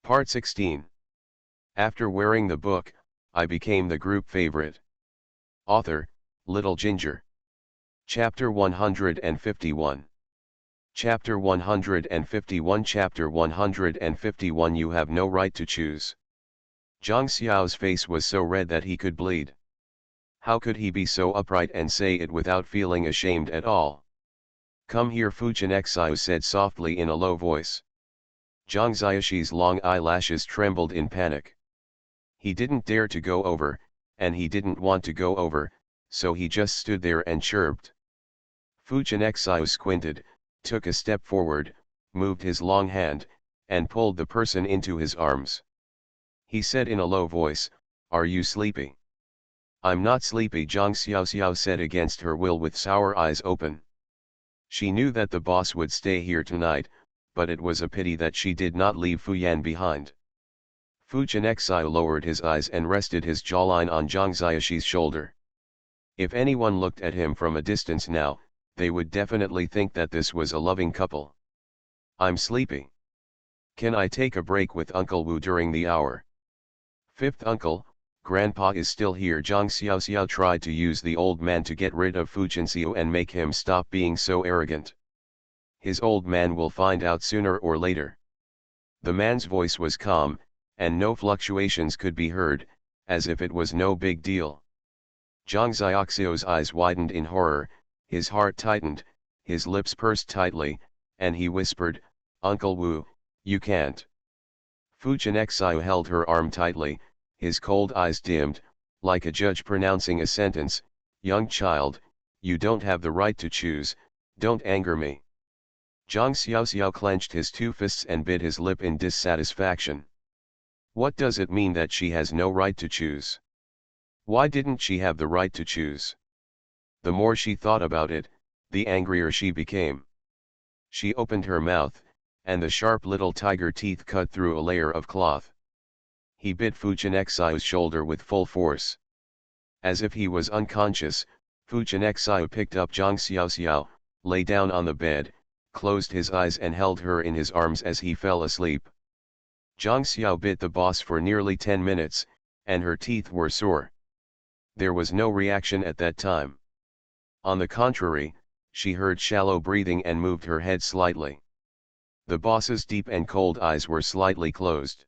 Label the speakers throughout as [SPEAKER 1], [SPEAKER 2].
[SPEAKER 1] Part 16. After wearing the book, I became the group favorite. Author, Little Ginger. Chapter 151. Chapter 151 Chapter 151 You have no right to choose. Zhang Xiao's face was so red that he could bleed. How could he be so upright and say it without feeling ashamed at all? Come here, Fu Chenxiao said softly in a low voice. Zhang Xiaoxi's long eyelashes trembled in panic. He didn't dare to go over, and he didn't want to go over, so he just stood there and chirped. Fu Chenxiao squinted, took a step forward, moved his long hand, and pulled the person into his arms. He said in a low voice, "Are you sleepy?" "I'm not sleepy," Zhang Xiaoxiao said against her will with sour eyes open. She knew that the boss would stay here tonight, but it was a pity that she did not leave Fu Yan behind. Fu Chenxiao lowered his eyes and rested his jawline on Zhang Xiaoxi's shoulder. If anyone looked at him from a distance now, they would definitely think that this was a loving couple. "I'm sleepy. Can I take a break with Uncle Wu during the hour?" "Fifth uncle, Grandpa is still here." Zhang Xiaoxiao tried to use the old man to get rid of Fu Chenxiao and make him stop being so arrogant. His old man will find out sooner or later. The man's voice was calm, and no fluctuations could be heard, as if it was no big deal. Zhang Xiaoxiao's eyes widened in horror, his heart tightened, his lips pursed tightly, and he whispered, "Uncle Wu, you can't." Fu Chenxiao held her arm tightly, his cold eyes dimmed, like a judge pronouncing a sentence. "Young child, you don't have the right to choose, don't anger me." Zhang Xiaoxiao clenched his two fists and bit his lip in dissatisfaction. What does it mean that she has no right to choose? Why didn't she have the right to choose? The more she thought about it, the angrier she became. She opened her mouth, and the sharp little tiger teeth cut through a layer of cloth. He bit Fu Chenxiao's shoulder with full force. As if he was unconscious, Fu Chenxiao picked up Zhang Xiaoxiao, lay down on the bed, closed his eyes and held her in his arms as he fell asleep. Zhang Xiao bit the boss for nearly 10 minutes, and her teeth were sore. There was no reaction at that time. On the contrary, she heard shallow breathing and moved her head slightly. The boss's deep and cold eyes were slightly closed.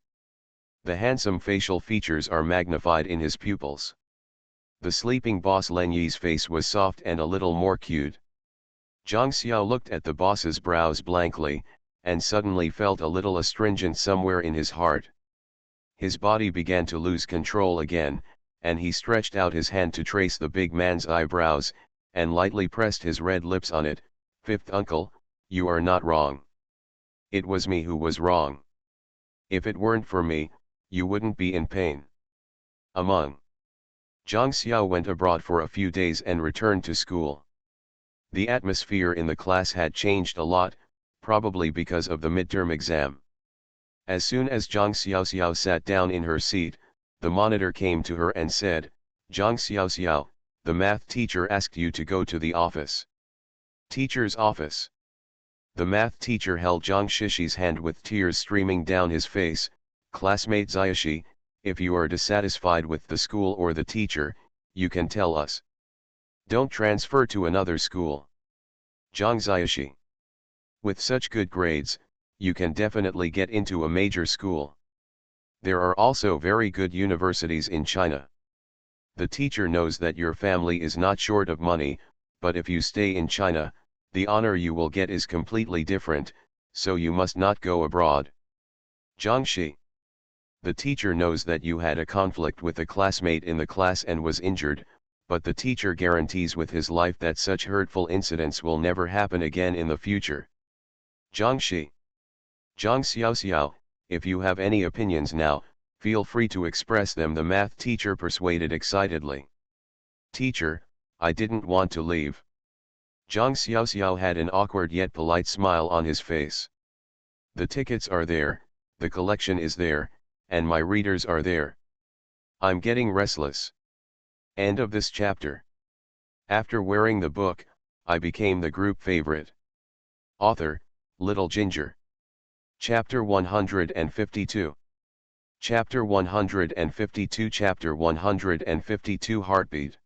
[SPEAKER 1] The handsome facial features are magnified in his pupils. The sleeping boss Len Yi's face was soft and a little more cute. Zhang Xiao looked at the boss's brows blankly, and suddenly felt a little astringent somewhere in his heart. His body began to lose control again, and he stretched out his hand to trace the big man's eyebrows, and lightly pressed his red lips on it. "Fifth uncle, you are not wrong. It was me who was wrong. If it weren't for me, you wouldn't be in pain." Zhang Xiao went abroad for a few days and returned to school. The atmosphere in the class had changed a lot, probably because of the midterm exam. As soon as Zhang Xiaoxiao sat down in her seat, the monitor came to her and said, "Zhang Xiaoxiao, the math teacher asked you to go to the office." Teacher's office. The math teacher held Zhang Shishi's hand with tears streaming down his face. "Classmate Xiaoxi, if you are dissatisfied with the school or the teacher, you can tell us. Don't transfer to another school." Zhang Xiaoxi. With such good grades, you can definitely get into a major school. There are also very good universities in China. The teacher knows that your family is not short of money, but if you stay in China, the honor you will get is completely different, so you must not go abroad. Zhang Shi. The teacher knows that you had a conflict with a classmate in the class and was injured, but the teacher guarantees with his life that such hurtful incidents will never happen again in the future. Zhang Shi. Zhang Xiaoxiao, if you have any opinions now, feel free to express them, the math teacher persuaded excitedly. "Teacher, I didn't want to leave." Zhang Xiaoxiao had an awkward yet polite smile on his face. "The tickets are there, the collection is there, and my readers are there. I'm getting restless." End of this chapter. After wearing the book, I became the group favorite. Author, Little Ginger. Chapter 152. Chapter 152 Chapter 152 Heartbeat.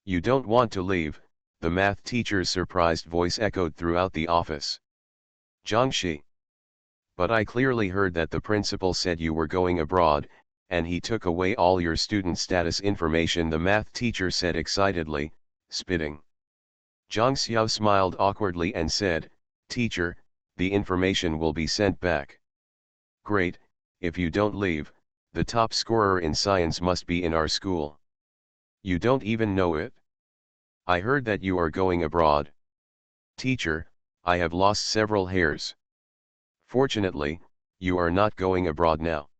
[SPEAKER 1] You don't want to leave, the math teacher's surprised voice echoed throughout the office. Jiangxi. But I clearly heard that the principal said you were going abroad, and he took away all your student status information, the math teacher said excitedly, spitting. Zhang Xiao smiled awkwardly and said, Teacher, the information will be sent back. Great, if you don't leave, the top scorer in science must be in our school. You don't even know it? I heard that you are going abroad. Teacher, I have lost several hairs. Fortunately, you are not going abroad now.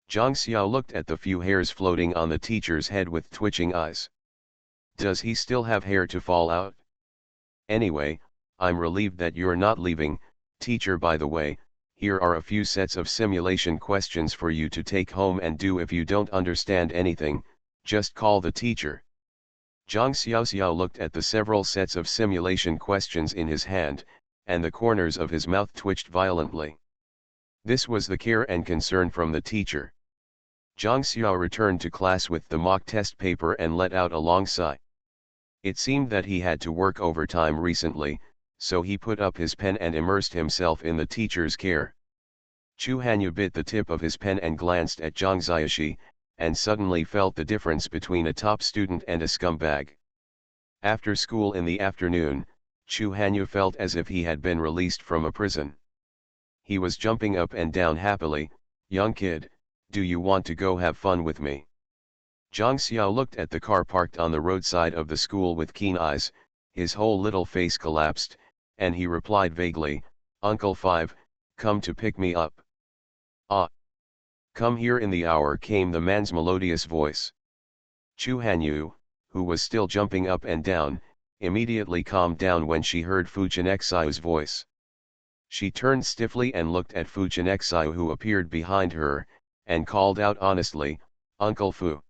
[SPEAKER 1] Zhang Xiao looked at the few hairs floating on the teacher's head with twitching eyes. Does he still have hair to fall out? Anyway, I'm relieved that you're not leaving, teacher. By the way, here are a few sets of simulation questions for you to take home and do. If you don't understand anything, just call the teacher. Zhang Xiao looked at the several sets of simulation questions in his hand, and the corners of his mouth twitched violently. This was the care and concern from the teacher. Zhang Xiao returned to class with the mock test paper and let out a long sigh. It seemed that he had to work overtime recently, so he put up his pen and immersed himself in the teacher's care. Chu Hanyu bit the tip of his pen and glanced at Zhang Xiaoxi, and suddenly felt the difference between a top student and a scumbag. After school in the afternoon, Chu Hanyu felt as if he had been released from a prison. He was jumping up and down happily. Young kid, do you want to go have fun with me? Zhang Xiao looked at the car parked on the roadside of the school with keen eyes, his whole little face collapsed, and he replied vaguely, Uncle Five, come to pick me up. Ah. Come here in the hour, came the man's melodious voice. Chu Hanyu, who was still jumping up and down, immediately calmed down when she heard Fu Jianxiu's voice. She turned stiffly and looked at Fu Jianxiu, who appeared behind her, and called out honestly, Uncle Fu.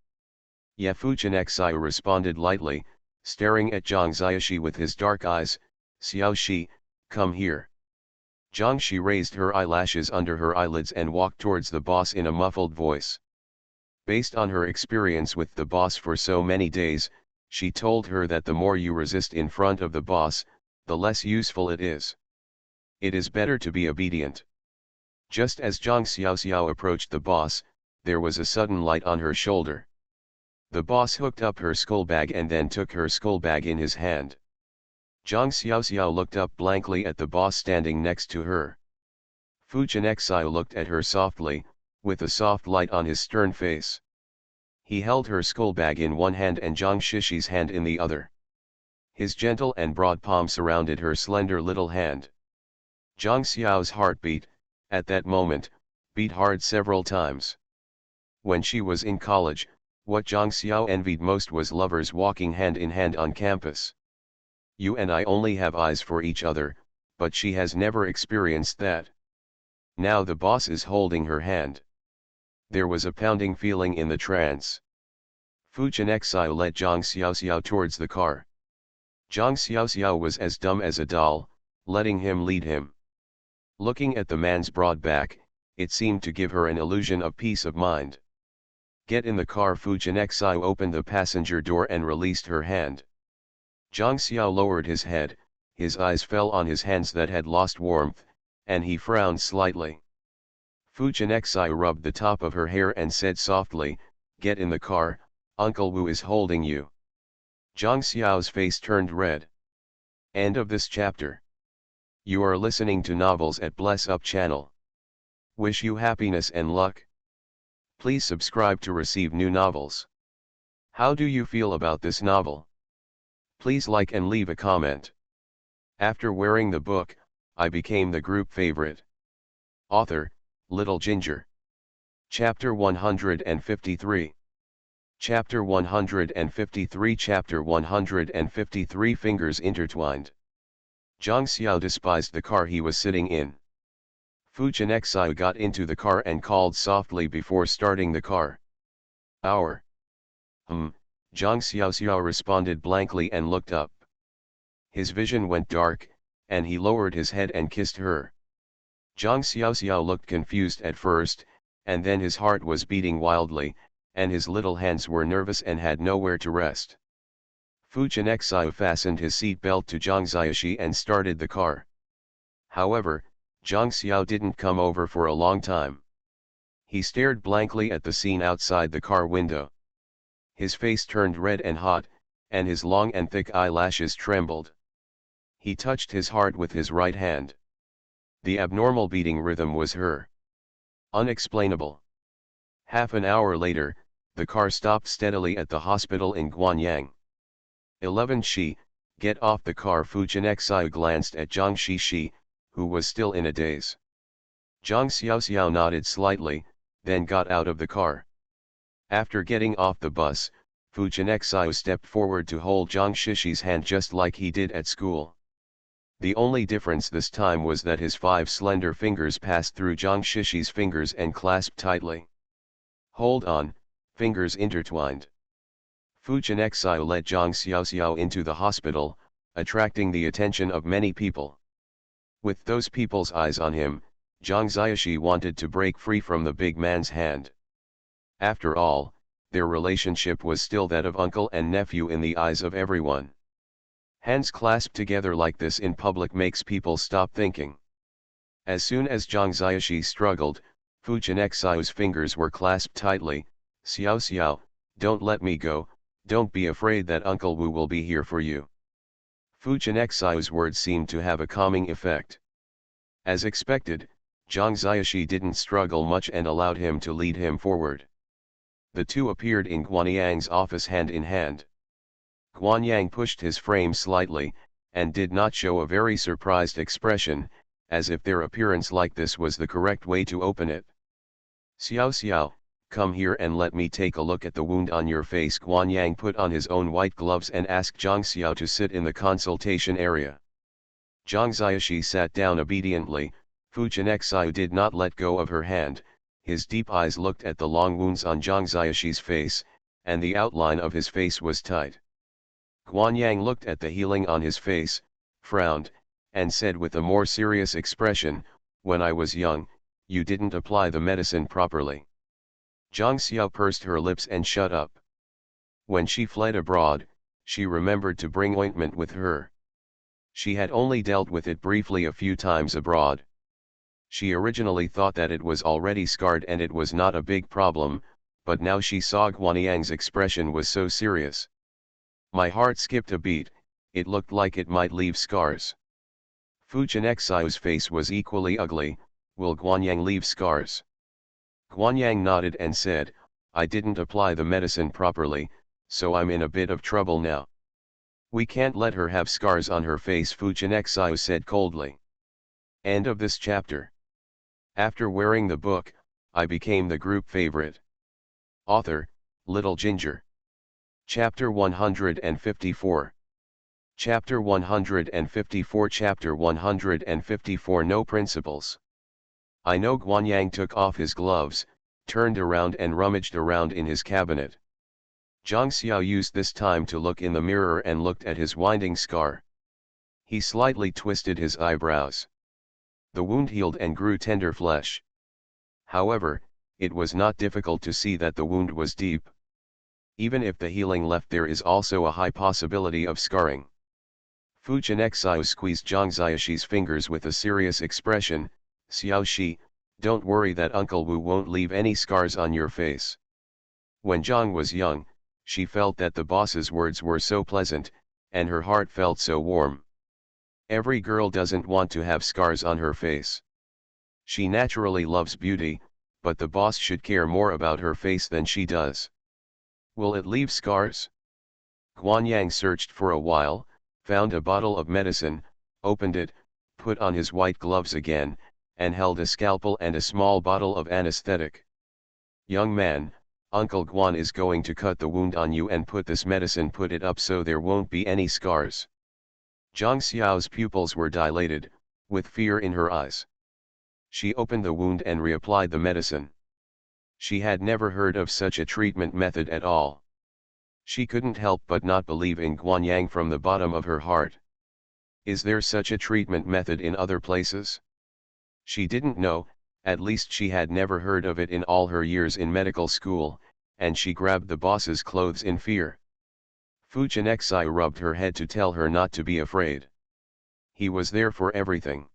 [SPEAKER 1] Yeah, Fu Jianxiu responded lightly, staring at Zhang Xiaoxi with his dark eyes. Xiaoxi, come here. Zhang Xi raised her eyelashes under her eyelids and walked towards the boss in a muffled voice. Based on her experience with the boss for so many days, she told her that the more you resist in front of the boss, the less useful it is. It is better to be obedient. Just as Zhang Xiaoxiao approached the boss, there was a sudden light on her shoulder. The boss hooked up her skull bag and then took her skull bag in his hand. Zhang Xiaoxiao looked up blankly at the boss standing next to her. Fu Jianxiu looked at her softly, with a soft light on his stern face. He held her skull bag in one hand and Zhang Shishi's hand in the other. His gentle and broad palm surrounded her slender little hand. Zhang Xiao's heartbeat, at that moment, beat hard several times. When she was in college, what Zhang Xiao envied most was lovers walking hand in hand on campus. You and I only have eyes for each other, but she has never experienced that. Now the boss is holding her hand. There was a pounding feeling in the trance. Fu Jianxiu led Zhang Xiaoxiao towards the car. Zhang Xiaoxiao was as dumb as a doll, letting him lead him. Looking at the man's broad back, it seemed to give her an illusion of peace of mind. Get in the car. Fu Jianxiu opened the passenger door and released her hand. Zhang Xiao lowered his head, his eyes fell on his hands that had lost warmth, and he frowned slightly. Fu Jianxiu rubbed the top of her hair and said softly, Get in the car, Uncle Wu is holding you. Zhang Xiao's face turned red. End of this chapter. You are listening to Novels at Bless Up channel. Wish you happiness and luck. Please subscribe to receive new novels. How do you feel about this novel? Please like and leave a comment. After wearing the book, I became the group favorite. Author, Little Ginger. Chapter 153. Chapter 153. Chapter 153. Fingers intertwined. Zhang Xiao despised the car he was sitting in. Fu Jianxiu got into the car and called softly before starting the car. Our. Zhang Xiaoxiao responded blankly and looked up. His vision went dark, and he lowered his head and kissed her. Zhang Xiaoxiao looked confused at first, and then his heart was beating wildly, and his little hands were nervous and had nowhere to rest. Fu Jianxiu fastened his seat belt to Zhang Xiaoxi and started the car. However, Zhang Xiao didn't come over for a long time. He stared blankly at the scene outside the car window. His face turned red and hot, and his long and thick eyelashes trembled. He touched his heart with his right hand. The abnormal beating rhythm was her. Unexplainable. Half an hour later, the car stopped steadily at the hospital in Guanyang. 11 Shi, get off the car. Fu Jianxiu glanced at Zhang Shishi, who was still in a daze. Zhang Xiaoxiao nodded slightly, then got out of the car. After getting off the bus, Fu Jianxiu stepped forward to hold Zhang Shishi's hand just like he did at school. The only difference this time was that his 5 slender fingers passed through Zhang Shishi's fingers and clasped tightly. Hold on, fingers intertwined. Fu Jianxiu led Zhang Xiaoxiao into the hospital, attracting the attention of many people. With those people's eyes on him, Zhang Xiaoxi wanted to break free from the big man's hand. After all, their relationship was still that of uncle and nephew in the eyes of everyone. Hands clasped together like this in public makes people stop thinking. As soon as Zhang Xiaoxi struggled, Fu Jianxiu's fingers were clasped tightly. Xiao Xiao, don't let me go, don't be afraid that Uncle Wu will be here for you. Fu Jianxiu's words seemed to have a calming effect. As expected, Zhang Xiaoxi didn't struggle much and allowed him to lead him forward. The two appeared in Guanyang's office hand in hand. Guanyang pushed his frame slightly, and did not show a very surprised expression, as if their appearance like this was the correct way to open it. Xiao Xiao, come here and let me take a look at the wound on your face. Guanyang put on his own white gloves and asked Zhang Xiao to sit in the consultation area. Zhang Xiaoxi sat down obediently. Fu Jianxiu did not let go of her hand. His deep eyes looked at the long wounds on Zhang Xiaoxi's face, and the outline of his face was tight. Guanyang looked at the healing on his face, frowned, and said with a more serious expression, when I was young, you didn't apply the medicine properly. Zhang Xiao pursed her lips and shut up. When she fled abroad, she remembered to bring ointment with her. She had only dealt with it briefly a few times abroad. She originally thought that it was already scarred and it was not a big problem, but now she saw Guanyang's expression was so serious. My heart skipped a beat, it looked like it might leave scars. Fu Jianxiu's face was equally ugly. Will Guanyang leave scars? Guanyang nodded and said, I didn't apply the medicine properly, so I'm in a bit of trouble now. We can't let her have scars on her face, Fu Jianxiu said coldly. End of this chapter. After wearing the book, I became the group favorite. Author, Little Ginger. Chapter 154. Chapter 154. Chapter 154. No principles. I know. Guanyang took off his gloves, turned around and rummaged around in his cabinet. Zhang Xiao used this time to look in the mirror and looked at his winding scar. He slightly twisted his eyebrows. The wound healed and grew tender flesh. However, it was not difficult to see that the wound was deep. Even if the healing left, there is also a high possibility of scarring. Fu Jianxiu squeezed Zhang Xiaoxi's fingers with a serious expression. Xiaoxi, don't worry that Uncle Wu won't leave any scars on your face. When Zhang was young, she felt that the boss's words were so pleasant, and her heart felt so warm. Every girl doesn't want to have scars on her face. She naturally loves beauty, but the boss should care more about her face than she does. Will it leave scars? Guanyang searched for a while, found a bottle of medicine, opened it, put on his white gloves again, and held a scalpel and a small bottle of anesthetic. Young man, Uncle Guan is going to cut the wound on you and put this medicine. Put it up so there won't be any scars. Zhang Xiao's pupils were dilated, with fear in her eyes. She opened the wound and reapplied the medicine. She had never heard of such a treatment method at all. She couldn't help but not believe in Guanyang from the bottom of her heart. Is there such a treatment method in other places? She didn't know, At least she had never heard of it in all her years in medical school, and she grabbed the boss's clothes in fear. Fujianexai rubbed her head to tell her not to be afraid. He was there for everything.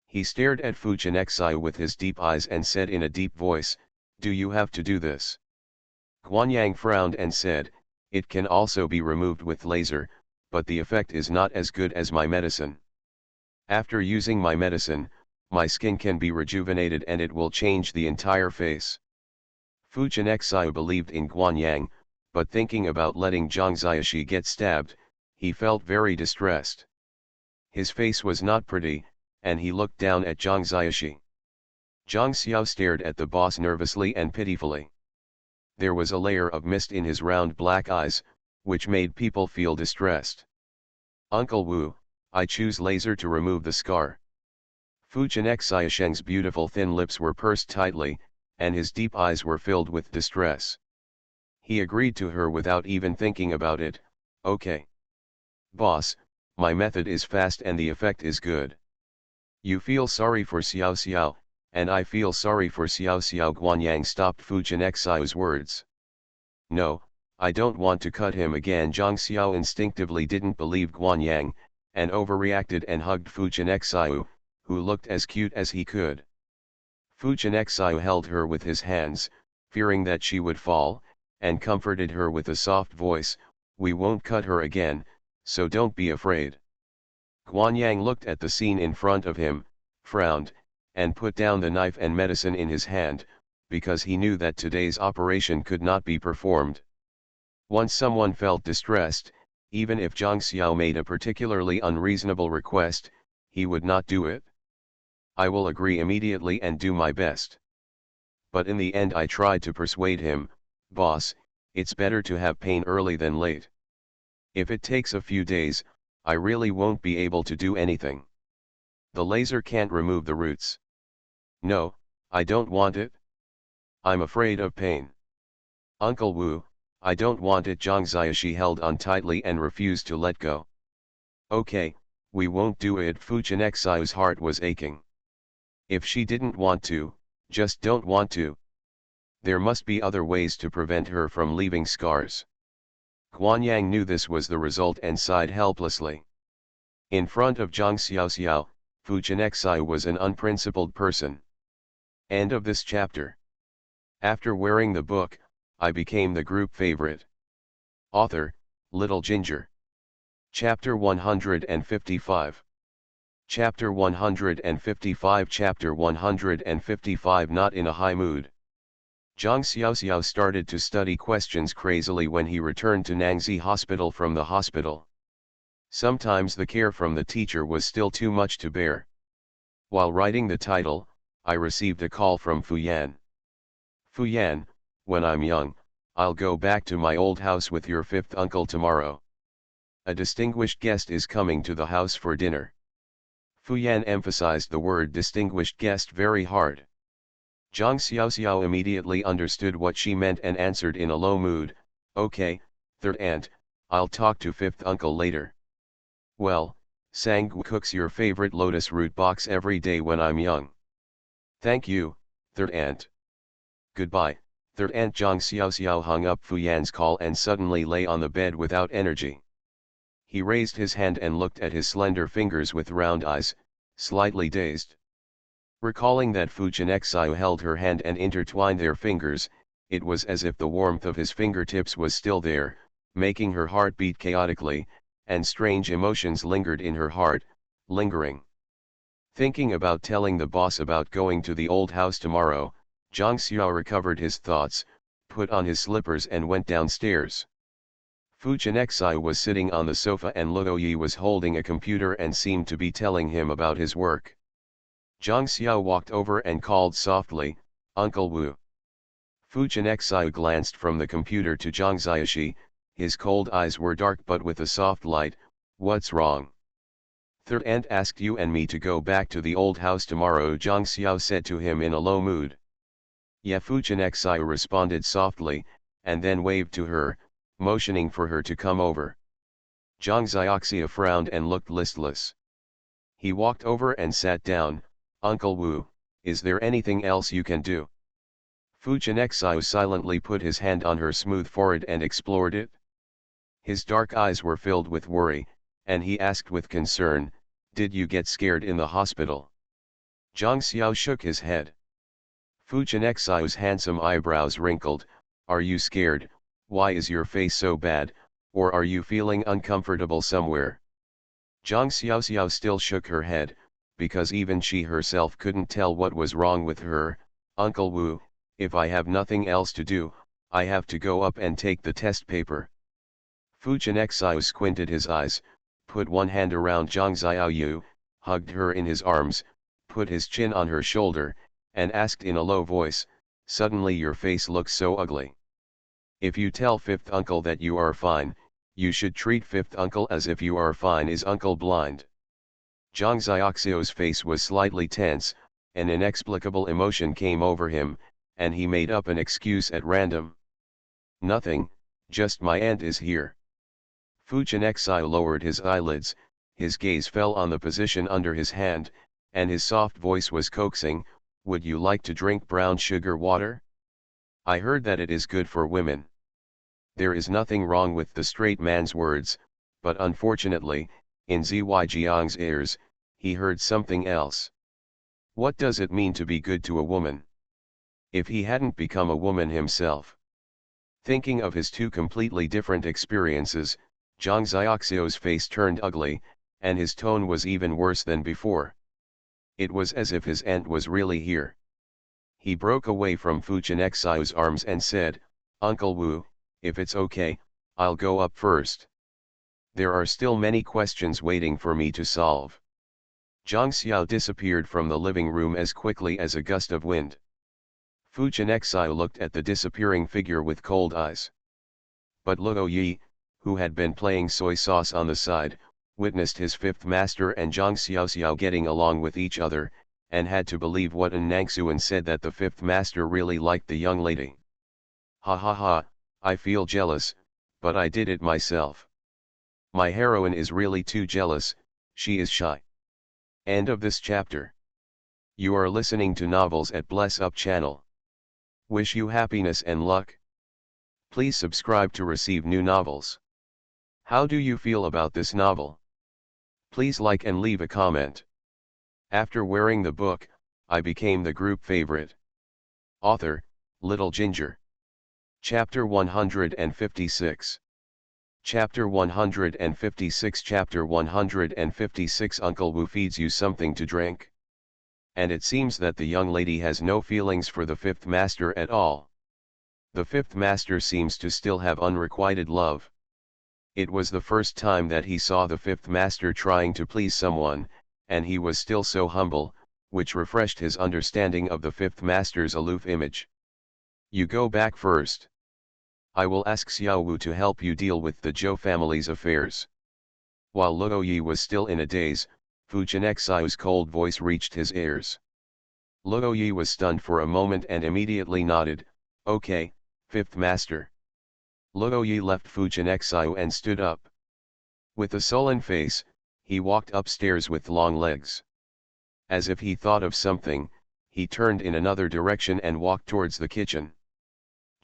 [SPEAKER 1] He stared at Fujianexai with his deep eyes and said in a deep voice, "Do you have to do this?" Guanyang frowned and said, "It can also be removed with laser, but the effect is not as good as my medicine. After using my medicine, my skin can be rejuvenated and it will change the entire face." Fujianexai believed in Guanyang, but thinking about letting Zhang Ziaxi get stabbed, he felt very distressed. His face was not pretty, and he looked down at Zhang Ziaxi. Zhang Xiao stared at the boss nervously and pitifully. There was a layer of mist in his round black eyes, which made people feel distressed. "Uncle Wu, I choose laser to remove the scar." Fujianexai Sheng's beautiful thin lips were pursed tightly, and his deep eyes were filled with distress. He agreed to her without even thinking about it. "Okay. Boss, my method is fast and the effect is good. You feel sorry for Xiao Xiao, and I feel sorry for Xiao Xiao." Guanyang stopped Fujianexai's words. "No, I don't want to cut him again." Zhang Xiao instinctively didn't believe Guanyang, and overreacted and hugged Fujianexai, who looked as cute as he could. Fujianexai held her with his hands, fearing that she would fall, and comforted her with a soft voice, "We won't cut her again, so don't be afraid." Guanyang looked at the scene in front of him, frowned, and put down the knife and medicine in his hand, because he knew that today's operation could not be performed. Once someone felt distressed, even if Zhang Xiao made a particularly unreasonable request, he would not do it. "I will agree immediately and do my best." But in the end I tried to persuade him, "Boss, it's better to have pain early than late. If it takes a few days, I really won't be able to do anything. The laser can't remove the roots." "No, I don't want it. I'm afraid of pain." "Uncle Wu, I don't want it." Zhang Ziaxi held on tightly and refused to let go. "Okay, we won't do it." Fujianexai's heart was aching. If she didn't want to, just don't want to. There must be other ways to prevent her from leaving scars. Guanyang knew this was the result and sighed helplessly. In front of Zhang Xiaoxiao, Fujianexai was an unprincipled person. End of this chapter. After wearing the book, I became the group favorite. Author, Little Ginger. Chapter 155. Chapter 155. Chapter 155. Not in a high mood. Zhang Xiaoxiao started to study questions crazily when he returned to Nangzi Hospital from the hospital. Sometimes the care from the teacher was still too much to bear. While writing the title, I received a call from Fuyan. "Fuyan, when I'm young, I'll go back to my old house with your fifth uncle tomorrow. A distinguished guest is coming to the house for dinner." Fuyan emphasized the word distinguished guest very hard. Zhang Xiaoxiao immediately understood what she meant and answered in a low mood, "Okay, third aunt, I'll talk to fifth uncle later." "Well, Sang cooks your favorite lotus root box every day when I'm young." "Thank you, third aunt." "Goodbye, third aunt." Zhang Xiaoxiao hung up Fuyan's call and suddenly lay on the bed without energy. He raised his hand and looked at his slender fingers with round eyes, slightly dazed. Recalling that Fujianexai held her hand and intertwined their fingers, it was as if the warmth of his fingertips was still there, making her heart beat chaotically, and strange emotions lingered in her heart, lingering. Thinking about telling the boss about going to the old house tomorrow, Zhang Xiao recovered his thoughts, put on his slippers and went downstairs. Fujianexai was sitting on the sofa and Luo Yi was holding a computer and seemed to be telling him about his work. Zhang Xiao walked over and called softly, "Uncle Wu." Fujianexai glanced from the computer to Zhang Ziaxi, his cold eyes were dark but with a soft light. "What's wrong?" "Third aunt asked you and me to go back to the old house tomorrow," Zhang Xiao said to him in a low mood. "Yeah," Fujianexai responded softly, and then waved to her, motioning for her to come over. Zhang Ziaxia frowned and looked listless. He walked over and sat down. "Uncle Wu, Is there anything else you can do? Fujianexio silently put his hand on her smooth forehead and explored it. His dark eyes were filled with worry, and he asked with concern, "Did you get scared in the hospital?" Zhang Xiao shook his head. Fujianexio's handsome eyebrows wrinkled. "Are you scared? Why is your face so bad, or are you feeling uncomfortable somewhere?" Zhang Xiaoxiao still shook her head, because even she herself couldn't tell what was wrong with her. "Uncle Wu, if I have nothing else to do, I have to go up and take the test paper." Fujianexio squinted his eyes, put one hand around Zhang Xiaoyu, hugged her in his arms, put his chin on her shoulder, and asked in a low voice, "Suddenly your face looks so ugly. If you tell fifth uncle that you are fine, you should treat fifth uncle as if you are fine. Is uncle blind?" Zhang Xiaoxio's face was slightly tense, an inexplicable emotion came over him, and he made up an excuse at random. "Nothing, just my aunt is here." Fujianexio lowered his eyelids, his gaze fell on the position under his hand, and his soft voice was coaxing, "Would you like to drink brown sugar water? I heard that it is good for women." There is nothing wrong with the straight man's words, but unfortunately, in Ziyjiang's ears, he heard something else. What does it mean to be good to a woman? If he hadn't become a woman himself? Thinking of his two completely different experiences, Zhang Xiaoxio's face turned ugly, and his tone was even worse than before. It was as if his aunt was really here. He broke away from Fujianexio's arms and said, "Uncle Wu, if it's okay, I'll go up first. There are still many questions waiting for me to solve." Zhang Xiao disappeared from the living room as quickly as a gust of wind. Fujianexio looked at the disappearing figure with cold eyes. But Luo Yi, who had been playing soy sauce on the side, witnessed his fifth master and Zhang Xiaoxiao getting along with each other, and had to believe what An Nangxuan said, that the fifth master really liked the young lady. "Ha ha ha, I feel jealous, but I did it myself. My heroine is really too jealous, she is shy." End of this chapter. You are listening to Novels at Bless Up channel. Wish you happiness and luck. Please subscribe to receive new novels. How do you feel about this novel? Please like and leave a comment. After wearing the book, I became the group favorite. Author, Little Ginger. Chapter 156. Chapter 156. Chapter 156. Uncle Wu feeds you something to drink. And it seems that the young lady has no feelings for the fifth master at all. The fifth master seems to still have unrequited love. It was the first time that he saw the fifth master trying to please someone, and he was still so humble, which refreshed his understanding of the fifth master's aloof image. "You go back first. I will ask Xiao Wu to help you deal with the Zhou family's affairs." While Luo Yi was still in a daze, Fujianexio's cold voice reached his ears. Luo Yi was stunned for a moment and immediately nodded, "Okay, fifth master." Luo Yi left Fujianexio and stood up. With a sullen face, he walked upstairs with long legs. As if he thought of something, he turned in another direction and walked towards the kitchen.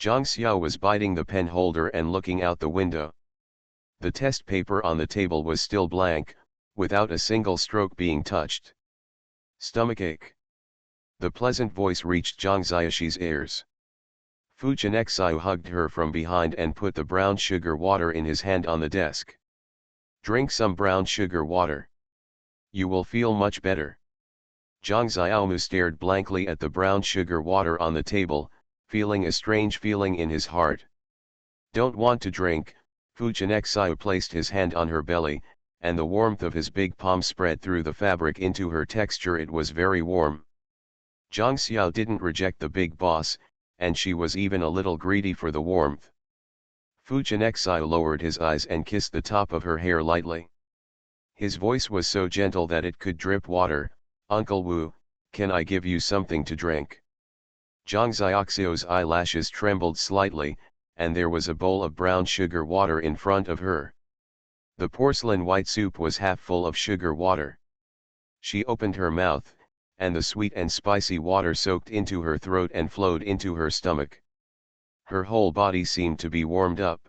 [SPEAKER 1] Zhang Xiao was biting the pen holder and looking out the window. The test paper on the table was still blank, without a single stroke being touched. "Stomachache." The pleasant voice reached Zhang Xiaoxi's ears. Fujianexio hugged her from behind and put the brown sugar water in his hand on the desk. "Drink some brown sugar water. You will feel much better." Zhang Xiaomu stared blankly at the brown sugar water on the table, feeling a strange feeling in his heart. "Don't want to drink." Fujianexio placed his hand on her belly, and the warmth of his big palm spread through the fabric into her texture. It was very warm. Zhang Xiao didn't reject the big boss, and she was even a little greedy for the warmth. Fujianexio lowered his eyes and kissed the top of her hair lightly. His voice was so gentle that it could drip water. "Uncle Wu, can I give you something to drink?" Zhang Xiaoxio's eyelashes trembled slightly, and there was a bowl of brown sugar water in front of her. The porcelain white soup was half full of sugar water. She opened her mouth, and the sweet and spicy water soaked into her throat and flowed into her stomach. Her whole body seemed to be warmed up.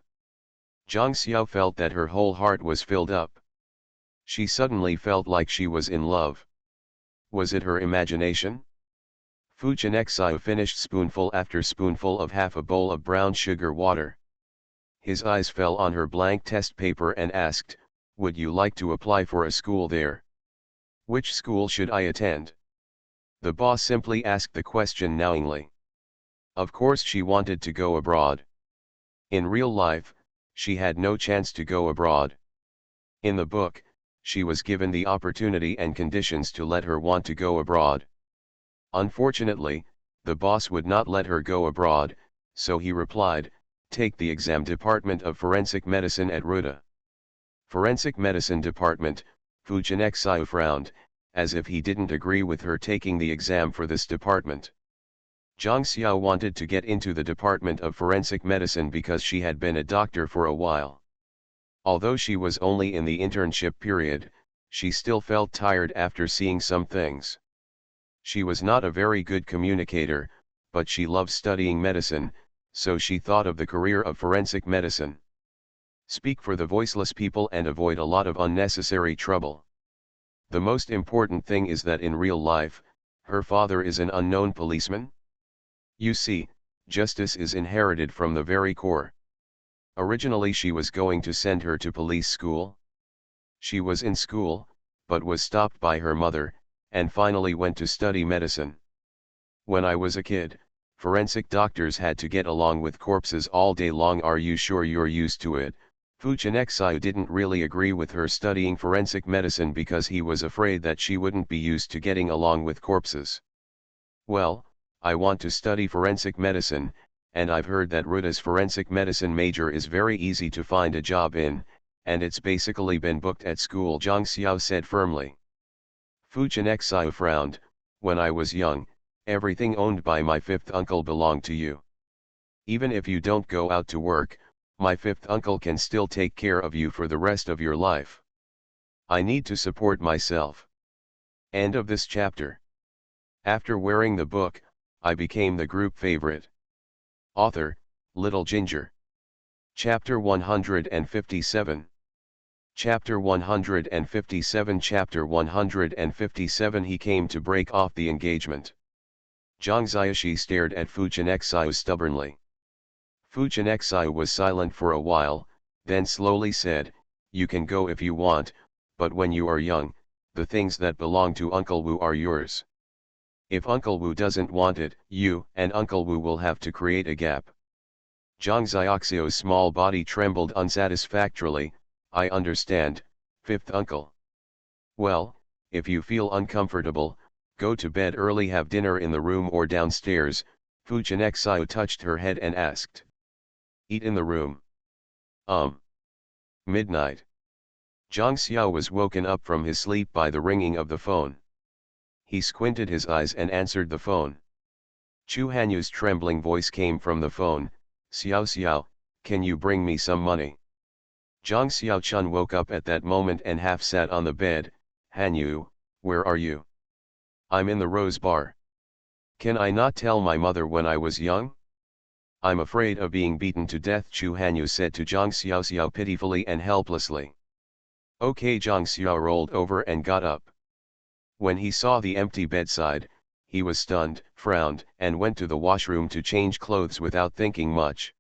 [SPEAKER 1] Zhang Xiao felt that her whole heart was filled up. She suddenly felt like she was in love. Was it her imagination? Fu Chenxiao finished spoonful after spoonful of half a bowl of brown sugar water. His eyes fell on her blank test paper and asked, "Would you like to apply for a school there? Which school should I attend?" The boss simply asked the question knowingly. Of course she wanted to go abroad. In real life, she had no chance to go abroad. In the book, she was given the opportunity and conditions to let her want to go abroad. Unfortunately, the boss would not let her go abroad, so he replied, "Take the exam Department of Forensic Medicine at Ruda." Forensic Medicine Department, Fu Chenxiao frowned, as if he didn't agree with her taking the exam for this department. Zhang Xiao wanted to get into the Department of Forensic Medicine because she had been a doctor for a while. Although she was only in the internship period, she still felt tired after seeing some things. She was not a very good communicator, but she loved studying medicine, so she thought of the career of forensic medicine. Speak for the voiceless people and avoid a lot of unnecessary trouble. The most important thing is that in real life, her father is an unknown policeman. You see, justice is inherited from the very core. Originally she was going to send her to police school. She was in school, but was stopped by her mother, and finally went to study medicine. When I was a kid, forensic doctors had to get along with corpses all day long. Are you sure you're used to it? Fu Chenxiao didn't really agree with her studying forensic medicine because he was afraid that she wouldn't be used to getting along with corpses. Well, I want to study forensic medicine, and I've heard that Ruda's forensic medicine major is very easy to find a job in, and it's basically been booked at school, Zhang Xiao said firmly. Fu Chenxiao frowned. When I was young, everything owned by my fifth uncle belonged to you. Even if you don't go out to work, my fifth uncle can still take care of you for the rest of your life. I need to support myself. End of this chapter. After wearing the book, I became the group favorite. Author, Little Ginger. Chapter 157. Chapter 157 Chapter 157 He came to break off the engagement. Zhang Xiaoxi stared at Fu Chenxiao stubbornly. Fu Chenxiao was silent for a while, then slowly said, "You can go if you want, but when you are young, the things that belong to Uncle Wu are yours. If Uncle Wu doesn't want it, you and Uncle Wu will have to create a gap." Zhang Xiaoxi's small body trembled unsatisfactorily. "I understand, fifth uncle. Well, if you feel uncomfortable, go to bed early, have dinner in the room or downstairs." Fu Chenxiao touched her head and asked. "Eat in the room." Midnight. Zhang Xiao was woken up from his sleep by the ringing of the phone. He squinted his eyes and answered the phone. Chu Hanyu's trembling voice came from the phone. "Xiao Xiao, can you bring me some money?" Zhang Xiaochun woke up at that moment and half sat on the bed. "Hanyu, where are you?" "I'm in the Rose Bar." "Can I not tell my mother when I was young?" "I'm afraid of being beaten to death," Chu Hanyu said to Zhang Xiaoxiao pitifully and helplessly. "Okay." Zhang Xiao rolled over and got up. When he saw the empty bedside, he was stunned, frowned, and went to the washroom to change clothes without thinking much.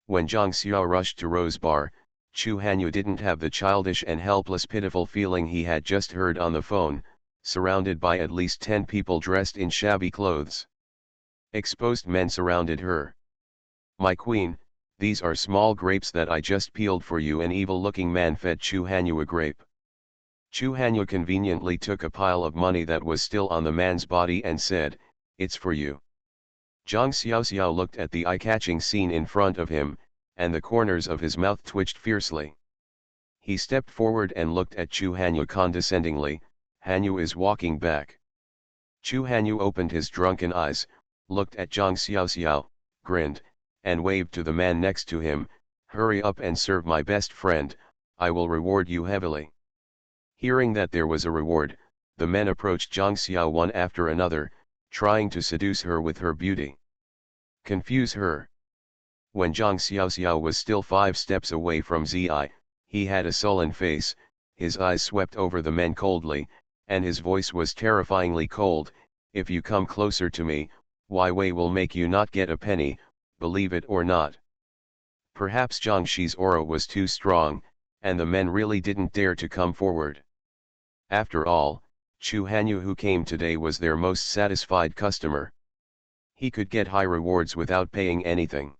[SPEAKER 1] When Zhang Xiao rushed to Rose Bar, Chu Hanyu didn't have the childish and helpless pitiful feeling he had just heard on the phone, surrounded by at least 10 people dressed in shabby clothes. Exposed men surrounded her. "My queen, these are small grapes that I just peeled for you." An evil-looking man fed Chu Hanyu a grape. Chu Hanyu conveniently took a pile of money that was still on the man's body and said, "It's for you." Zhang Xiaoxiao looked at the eye-catching scene in front of him, and the corners of his mouth twitched fiercely. He stepped forward and looked at Chu Hanyu condescendingly. "Hanyu is walking back." Chu Hanyu opened his drunken eyes, looked at Zhang Xiaoxiao, grinned, and waved to the man next to him. "Hurry up and serve my best friend, I will reward you heavily." Hearing that there was a reward, the men approached Zhang Xiao one after another, trying to seduce her with her beauty. Confuse her. When Zhang Xiao was still 5 steps away from Zi, he had a sullen face, his eyes swept over the men coldly, and his voice was terrifyingly cold. If you come closer to me, Wei Wei will make you not get a penny, believe it or not. Perhaps Zhang Xi's aura was too strong, and the men really didn't dare to come forward. After all, Chu Hanyu who came today was their most satisfied customer. He could get high rewards without paying anything.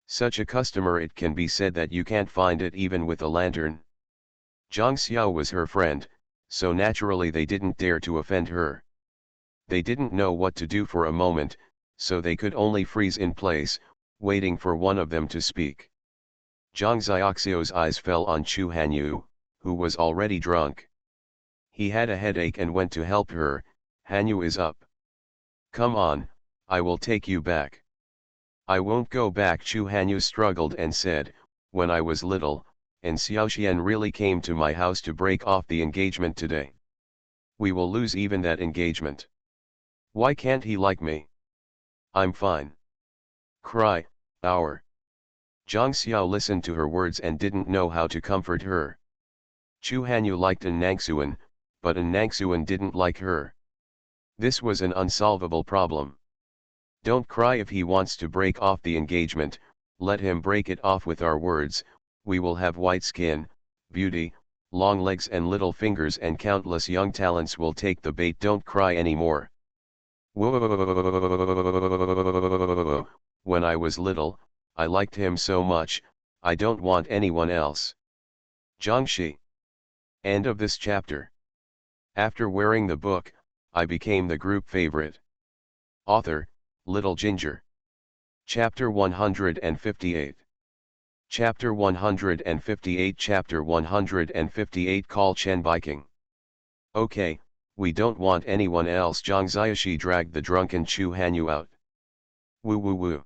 [SPEAKER 1] Such a customer, it can be said that you can't find it even with a lantern. Zhang Xiao was her friend, so naturally they didn't dare to offend her. They didn't know what to do for a moment, so they could only freeze in place, waiting for one of them to speak. Zhang Xiaoxiu's eyes fell on Chu Hanyu, who was already drunk. He had a headache and went to help her. Hanyu is up. Come on, I will take you back. I won't go back. Chu Hanyu struggled and said, when I was little, and Xiaoxian really came to my house to break off the engagement today. We will lose even that engagement. Why can't he like me? I'm fine. Cry, our. Zhang Xiao listened to her words and didn't know how to comfort her. Chu Hanyu liked An Nangxuan, but An Nangxuan didn't like her. This was an unsolvable problem. Don't cry. If he wants to break off the engagement, let him break it off with our words. We will have white skin, beauty, long legs and little fingers, and countless young talents will take the bait. Don't cry anymore. When I was little, I liked him so much, I don't want anyone else. Jiangxi. End of this chapter. After wearing the book, I became the group favorite. Author, Little Ginger. Chapter 158. Chapter 158. Chapter 158. Call Chen Biking. Okay, we don't want anyone else. Zhang Xiaoxi dragged the drunken Chu Hanyu out. Woo woo woo.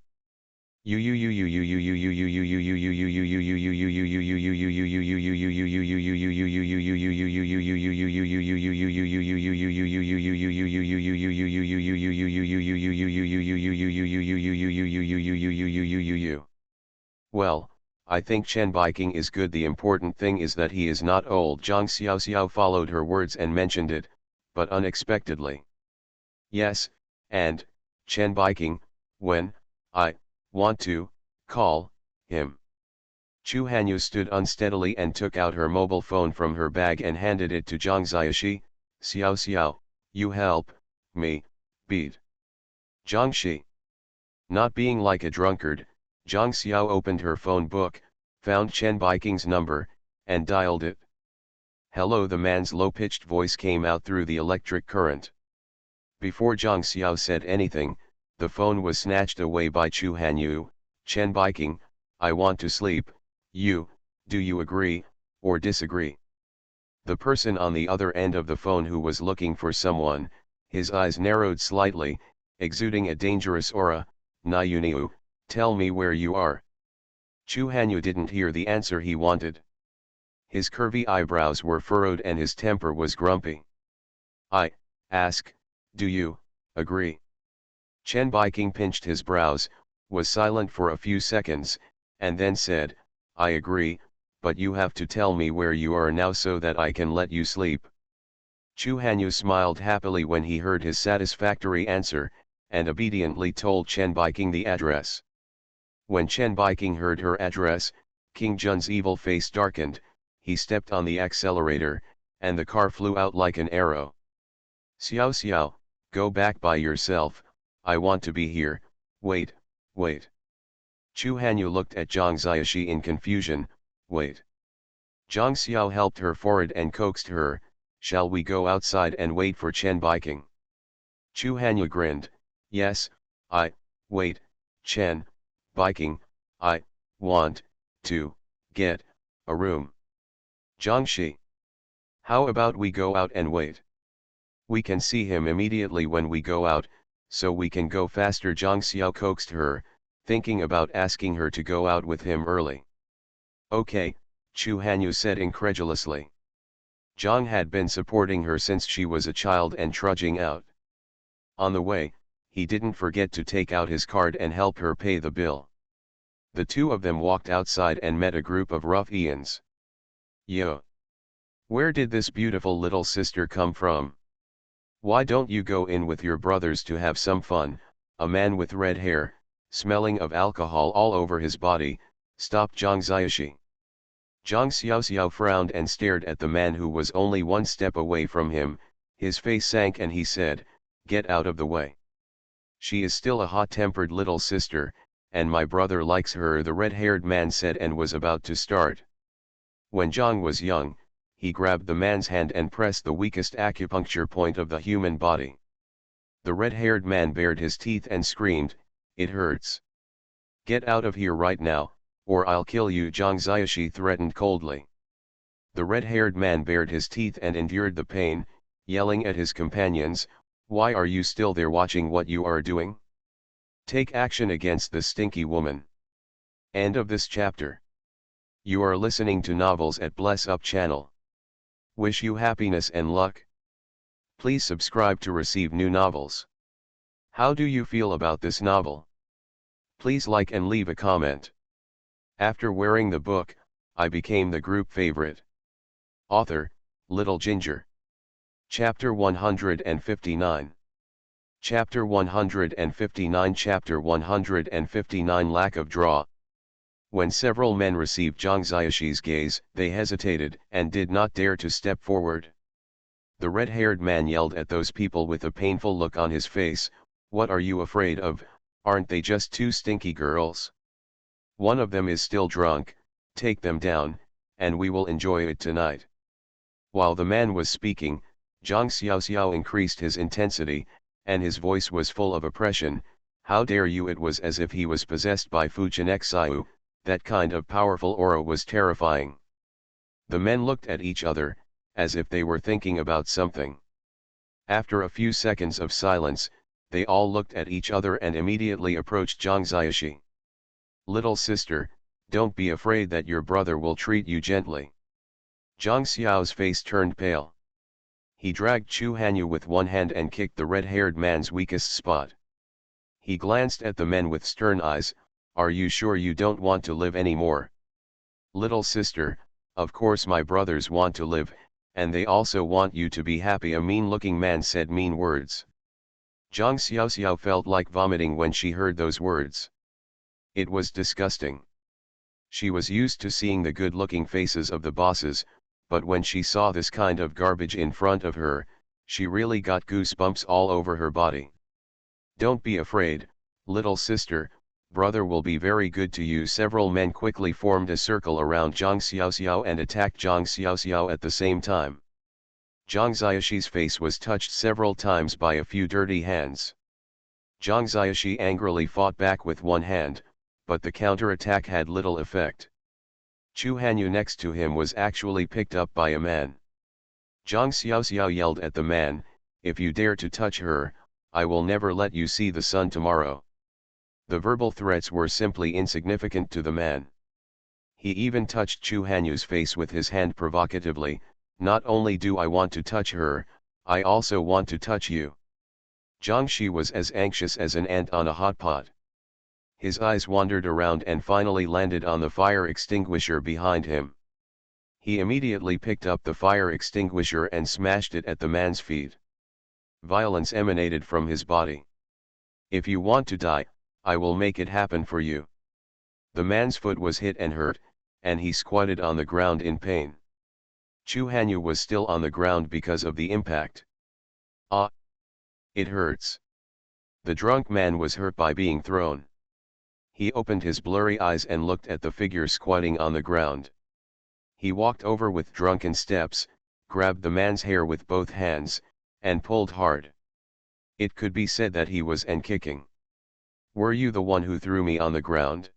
[SPEAKER 1] Well, I think Chen Biking is good. The important thing is that he is not old. Zhang Xiaoxiao followed her words and mentioned it, but unexpectedly. Yes, and, Chen Biking, when, I want to call him. Chu Hanyu stood unsteadily and took out her mobile phone from her bag and handed it to Zhang Xiaoxi. Xiao Xiao, you help me beat Jiangxi. Not being like a drunkard, Zhang Xiao opened her phone book, found Chen Biking's number, and dialed it. Hello. The man's low-pitched voice came out through the electric current. Before Zhang Xiao said anything, the phone was snatched away by Chu Hanyu. Chen Biking, I want to sleep. Do you agree, or disagree? The person on the other end of the phone, who was looking for someone, his eyes narrowed slightly, exuding a dangerous aura. Nayuniu, tell me where you are. Chu Hanyu didn't hear the answer he wanted. His curvy eyebrows were furrowed and his temper was grumpy. I ask, do you agree? Chen Biking pinched his brows, was silent for a few seconds, and then said, I agree, but you have to tell me where you are now so that I can let you sleep. Chu Hanyu smiled happily when he heard his satisfactory answer, and obediently told Chen Biking the address. When Chen Biking heard her address, King Jun's evil face darkened. He stepped on the accelerator, and the car flew out like an arrow. Xiao Xiao, go back by yourself, I want to be here. Wait. Chu Hanyu looked at Zhang Xiaoxi in confusion. Wait. Zhang Xiao helped her forward and coaxed her. Shall we go outside and wait for Chen Biking? Chu Hanyu grinned. Yes, wait, Chen Biking, I want to get a room. Jiangxi. How about we go out and wait? We can see him immediately when we go out, so we can go faster. Zhang Xiao coaxed her, thinking about asking her to go out with him early. Okay, Chu Hanyu said incredulously. Zhang had been supporting her since she was a child and trudging out. On the way, he didn't forget to take out his card and help her pay the bill. The two of them walked outside and met a group of ruffians. "Yo! Where did this beautiful little sister come from? Why don't you go in with your brothers to have some fun?" A man with red hair, smelling of alcohol all over his body, stopped Zhang Xiaoxi. Zhang Xiaoxiao frowned and stared at the man who was only one step away from him. His face sank and he said, "Get out of the way. She is still a hot-tempered little sister, and my brother likes her," the red-haired man said and was about to start. When Zhang was young, he grabbed the man's hand and pressed the weakest acupuncture point of the human body. The red-haired man bared his teeth and screamed, "It hurts. Get out of here right now, or I'll kill you," Zhang Xiaoxi threatened coldly. The red-haired man bared his teeth and endured the pain, yelling at his companions, "Why are you still there watching what you are doing? Take action against this stinky woman." End of this chapter. You are listening to Novels at Bless Up channel. Wish you happiness and luck. Please subscribe to receive new novels. How do you feel about this novel? Please like and leave a comment. After wearing the book, I became the group favorite. Author, Little Ginger. Chapter 159. Chapter 159. Chapter 159. Lack of draw. When several men received Zhang Xiaoxi's gaze, they hesitated and did not dare to step forward. The red-haired man yelled at those people with a painful look on his face, "What are you afraid of? Aren't they just two stinky girls? One of them is still drunk, take them down, and we will enjoy it tonight." While the man was speaking, Zhang Xiaoxiao increased his intensity, and his voice was full of oppression. "How dare you!" It was as if he was possessed by Fujinexiu. That kind of powerful aura was terrifying. The men looked at each other, as if they were thinking about something. After a few seconds of silence, they all looked at each other and immediately approached Zhang Xiaoxi. "Little sister, don't be afraid that your brother will treat you gently." Zhang Xiao's face turned pale. He dragged Chu Hanyu with one hand and kicked the red-haired man's weakest spot. He glanced at the men with stern eyes. "Are you sure you don't want to live anymore?" "Little sister, of course my brothers want to live, and they also want you to be happy." A mean-looking man said mean words. Zhang Xiaoxiao felt like vomiting when she heard those words. It was disgusting. She was used to seeing the good-looking faces of the bosses, but when she saw this kind of garbage in front of her, she really got goosebumps all over her body. "Don't be afraid, little sister, brother will be very good to you." Several men quickly formed a circle around Zhang Xiaoxiao and attacked Zhang Xiaoxiao at the same time. Zhang Xiaoxi's face was touched several times by a few dirty hands. Zhang Xiaoxi angrily fought back with one hand, but the counter-attack had little effect. Chu Hanyu next to him was actually picked up by a man. Zhang Xiaoxiao yelled at the man, "If you dare to touch her, I will never let you see the sun tomorrow." The verbal threats were simply insignificant to the man. He even touched Chu Hanyu's face with his hand provocatively. "Not only do I want to touch her, I also want to touch you." Zhang Shi was as anxious as an ant on a hot pot. His eyes wandered around and finally landed on the fire extinguisher behind him. He immediately picked up the fire extinguisher and smashed it at the man's feet. Violence emanated from his body. "If you want to die, I will make it happen for you." The man's foot was hit and hurt, and he squatted on the ground in pain. Chu Hanyu was still on the ground because of the impact. "Ah! It hurts." The drunk man was hurt by being thrown. He opened his blurry eyes and looked at the figure squatting on the ground. He walked over with drunken steps, grabbed the man's hair with both hands, and pulled hard. It could be said that he was kicking. "Were you the one who threw me on the ground?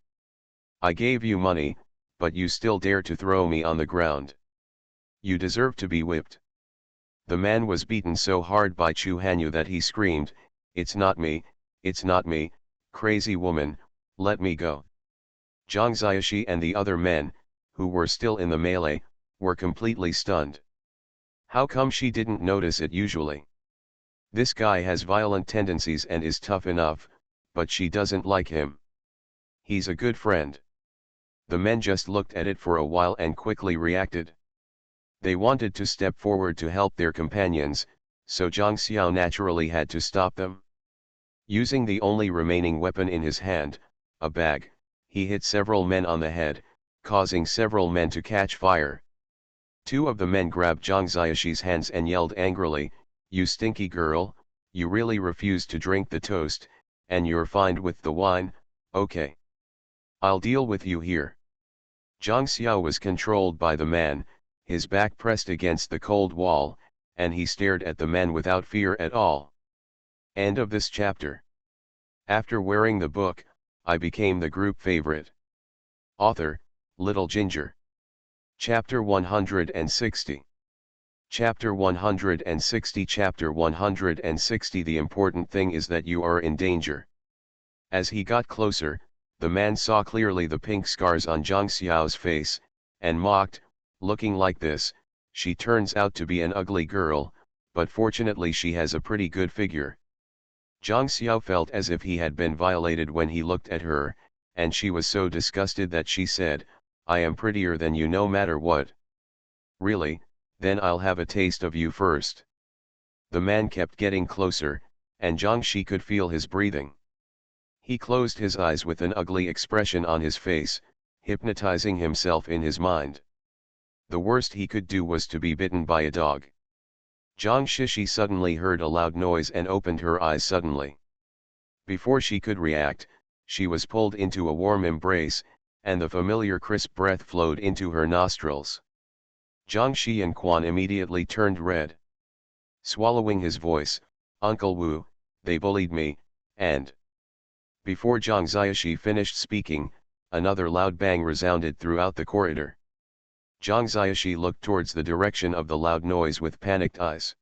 [SPEAKER 1] I gave you money, but you still dare to throw me on the ground. You deserve to be whipped." The man was beaten so hard by Chu Hanyu that he screamed, it's not me, crazy woman, let me go." Zhang Xiaoxi and the other men, who were still in the melee, were completely stunned. How come she didn't notice it usually? This guy has violent tendencies and is tough enough, but she doesn't like him. He's a good friend. The men just looked at it for a while and quickly reacted. They wanted to step forward to help their companions, so Zhang Xiao naturally had to stop them. Using the only remaining weapon in his hand, a bag, he hit several men on the head, causing several men to catch fire. Two of the men grabbed Zhang Xiaoxi's hands and yelled angrily, "You stinky girl, you really refuse to drink the toast, and you're fined with the wine, okay. I'll deal with you here." Zhang Xiao was controlled by the man, his back pressed against the cold wall, and he stared at the man without fear at all. End of this chapter. After wearing the book, I became the group favorite. Author, Little Ginger. Chapter 160. Chapter 160. Chapter 160. The important thing is that you are in danger. As he got closer, the man saw clearly the pink scars on Zhang Xiao's face, and mocked, "Looking like this, she turns out to be an ugly girl, but fortunately she has a pretty good figure." Zhang Xiao felt as if he had been violated when he looked at her, and she was so disgusted that she said, "I am prettier than you no matter what." "Really? Then I'll have a taste of you first." The man kept getting closer, and Zhang Xi could feel his breathing. He closed his eyes with an ugly expression on his face, hypnotizing himself in his mind. The worst he could do was to be bitten by a dog. Zhang Shishi suddenly heard a loud noise and opened her eyes suddenly. Before she could react, she was pulled into a warm embrace, and the familiar crisp breath flowed into her nostrils. Zhang Shi and Quan immediately turned red. Swallowing his voice, "Uncle Wu, they bullied me, and..." Before Zhang Xiaoxi finished speaking, another loud bang resounded throughout the corridor. Zhang Xiaoxi looked towards the direction of the loud noise with panicked eyes.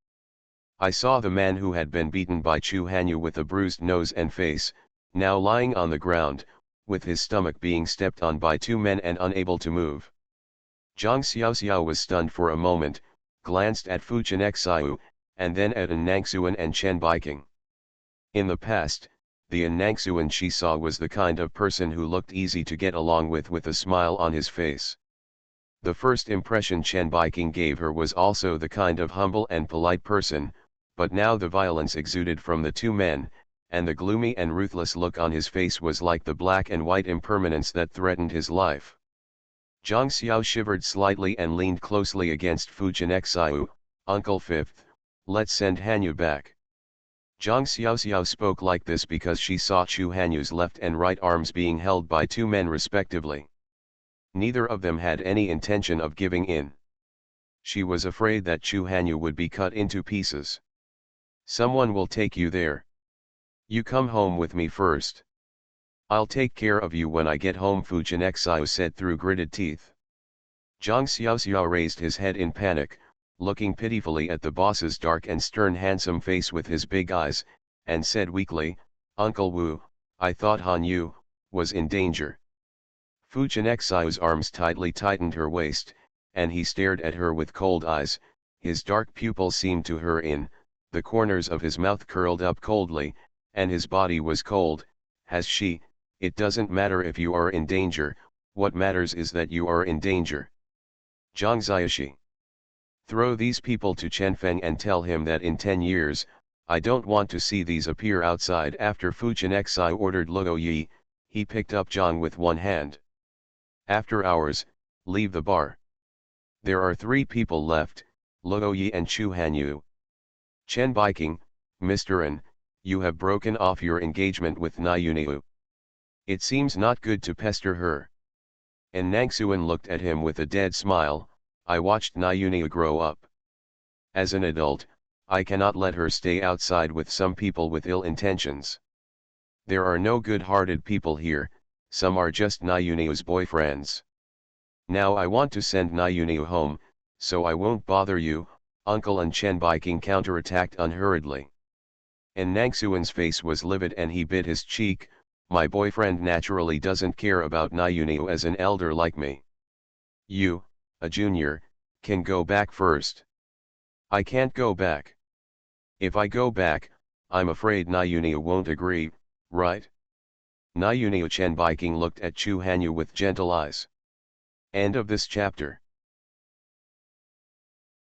[SPEAKER 1] I saw the man who had been beaten by Chu Hanyu with a bruised nose and face, now lying on the ground, with his stomach being stepped on by two men and unable to move. Zhang Xiaoxiao was stunned for a moment, glanced at Fu Chenxiu, and then at An Nangxuan and Chen Baiking. In the past, the An Nangxuan she saw was the kind of person who looked easy to get along with a smile on his face. The first impression Chen Baiking gave her was also the kind of humble and polite person, but now the violence exuded from the two men, and the gloomy and ruthless look on his face was like the black and white impermanence that threatened his life. Zhang Xiao shivered slightly and leaned closely against Fu Chenxiu. "Uncle Fifth, let's send Hanyu back." Zhang Xiaoxiao spoke like this because she saw Chu Hanyu's left and right arms being held by two men respectively. Neither of them had any intention of giving in. She was afraid that Chu Hanyu would be cut into pieces. "Someone will take you there. You come home with me first. I'll take care of you when I get home," Fu Chenxiu said through gritted teeth. Zhang Xiaoxiao raised his head in panic, looking pitifully at the boss's dark and stern handsome face with his big eyes, and said weakly, "Uncle Wu, I thought Han Yu was in danger." Fu Chenxiu's arms tightly tightened her waist, and he stared at her with cold eyes. His dark pupils seemed to her in, the corners of his mouth curled up coldly, and his body was cold. "Has she? It doesn't matter if you are in danger, what matters is that you are in danger." Zhang Xiaoxi. "Throw these people to Chen Feng and tell him that in 10 years, I don't want to see these appear outside." After Fu Chenxiu ordered Luo Yi, he picked up Zhang with one hand. "After hours, leave the bar. There are 3 people left, Luo Yi and Chu Hanyu. Chen Baiking, Mr. An, you have broken off your engagement with Niuniu. It seems not good to pester her." And Nangxuan looked at him with a dead smile. "I watched Niuniu grow up. As an adult, I cannot let her stay outside with some people with ill intentions. There are no good-hearted people here, some are just Niuniu's boyfriends. Now I want to send Niuniu home, so I won't bother you, Uncle." And Chen Baiking counterattacked unhurriedly. And Nangxuan's face was livid and he bit his cheek. "My boyfriend naturally doesn't care about Niuniu as an elder like me. You, a junior, can go back first." I can't go back. If I go back, I'm afraid Nyunia won't agree, right? Nyunia Chen Biking looked at Chu Hanyu with gentle eyes. End of this chapter.